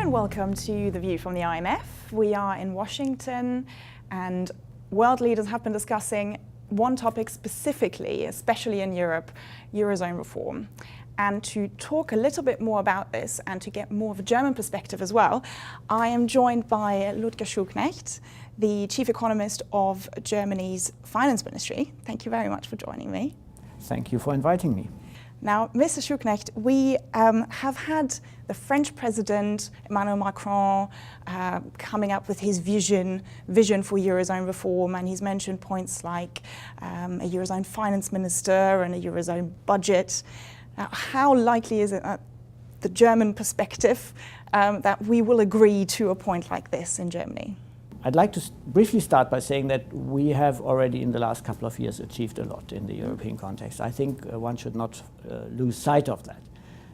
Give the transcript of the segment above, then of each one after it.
and welcome to The View from the IMF. We are in Washington and world leaders have been discussing one topic specifically, especially in Europe, Eurozone reform. And to talk a little bit more about this and to get more of a German perspective as well, I am joined by Ludger Schuknecht, the chief economist of Germany's finance ministry. Thank you very much for joining me. Thank you for inviting me. Now, Mr. Schuknecht, we have had the French president, Emmanuel Macron, coming up with his vision for Eurozone reform, and he's mentioned points like a Eurozone finance minister and a Eurozone budget. Now, how likely is it that the German perspective that we will agree to a point like this in Germany? I'd like to briefly start by saying that we have already in the last couple of years achieved a lot in the European context. I think one should not lose sight of that.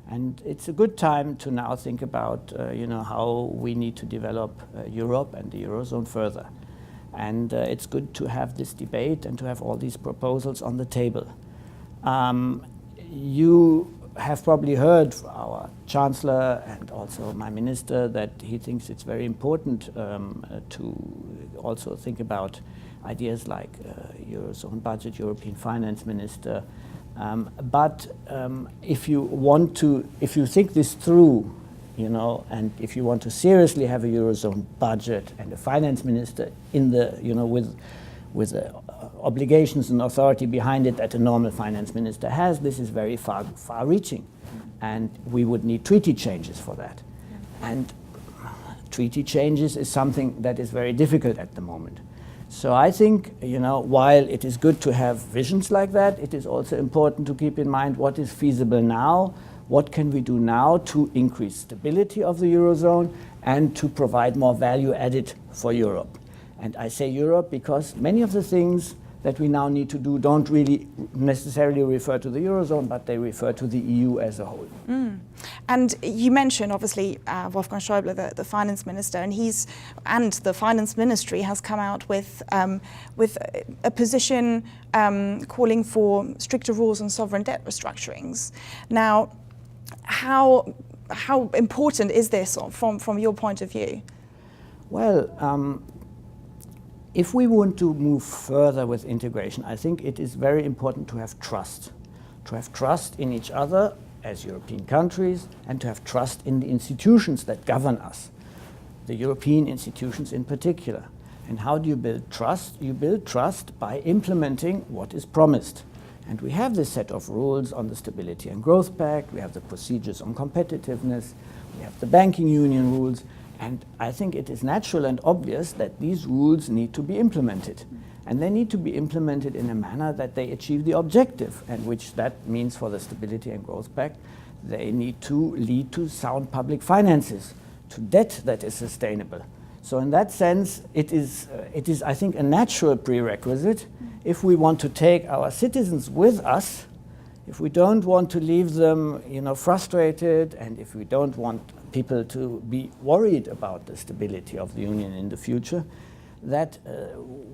And it's a good time to now think about how we need to develop Europe and the Eurozone further. And it's good to have this debate and to have all these proposals on the table. You have probably heard our Chancellor and also my Minister that he thinks it's very important to also think about ideas like Eurozone budget, European Finance Minister. But if you think this through, and if you want to seriously have a Eurozone budget and a Finance Minister in the, with obligations and authority behind it that a normal finance minister has, this is very far-reaching. And we would need treaty changes for that. And treaty changes is something that is very difficult at the moment. So I think, while it is good to have visions like that, it is also important to keep in mind what is feasible now, what can we do now to increase stability of the Eurozone and to provide more value added for Europe. And I say Europe because many of the things that we now need to do don't really necessarily refer to the Eurozone, but they refer to the EU as a whole. And you mentioned, obviously, Wolfgang Schäuble, the finance minister, and the finance ministry has come out with a position calling for stricter rules on sovereign debt restructurings. Now, how important is this from your point of view? Well, if we want to move further with integration, I think it is very important to have trust in each other as European countries, and to have trust in the institutions that govern us, the European institutions in particular. And how do you build trust? You build trust by implementing what is promised. And we have this set of rules on the Stability and Growth Pact, we have the procedures on competitiveness, we have the banking union rules, and I think it is natural and obvious that these rules need to be implemented. And they need to be implemented in a manner that they achieve the objective, and which that means for the Stability and Growth Pact, they need to lead to sound public finances, to debt that is sustainable. So in that sense, it is, I think, a natural prerequisite if we want to take our citizens with us, if we don't want to leave them frustrated, and if we don't want people to be worried about the stability of the Union in the future, that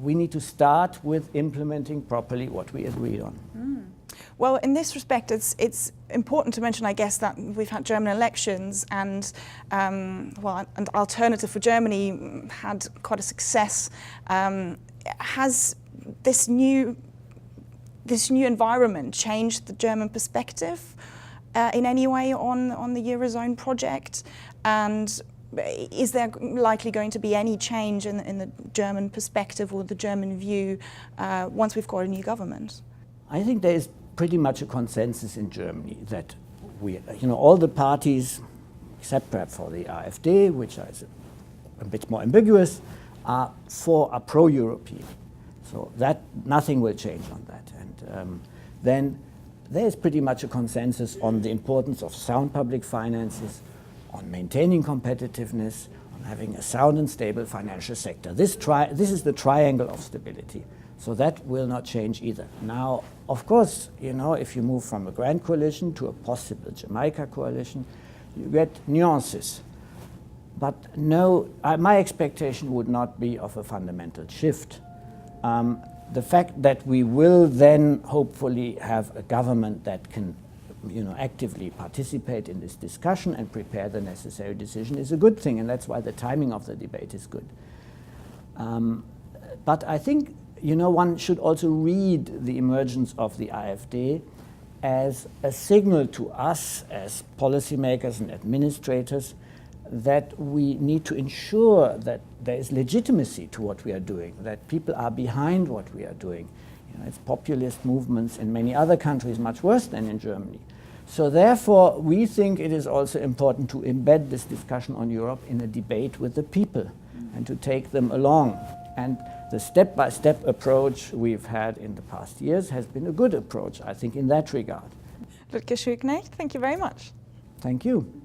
we need to start with implementing properly what we agreed on. Well, in this respect, it's important to mention, I guess, that we've had German elections, and an Alternative for Germany had quite a success. Has this new environment changed the German perspective in any way on the Eurozone project? And is there likely going to be any change in the German perspective or the German view once we've got a new government? I think there is pretty much a consensus in Germany that all the parties, except perhaps for the AfD, which is a bit more ambiguous, are pro-European. So that nothing will change on that. And then there is pretty much a consensus on the importance of sound public finances, on maintaining competitiveness, on having a sound and stable financial sector. This is the triangle of stability. So that will not change either. Now, of course, if you move from a grand coalition to a possible Jamaica coalition, you get nuances. But no, my expectation would not be of a fundamental shift. The fact that we will then hopefully have a government that can actively participate in this discussion and prepare the necessary decision is a good thing, and that's why the timing of the debate is good. But I think one should also read the emergence of the AfD as a signal to us as policymakers and administrators that we need to ensure that there is legitimacy to what we are doing, that people are behind what we are doing. It's populist movements in many other countries, much worse than in Germany. So therefore, we think it is also important to embed this discussion on Europe in a debate with the people and to take them along. And the step-by-step approach we've had in the past years has been a good approach, I think, in that regard. Ludger Schuknecht, thank you very much. Thank you.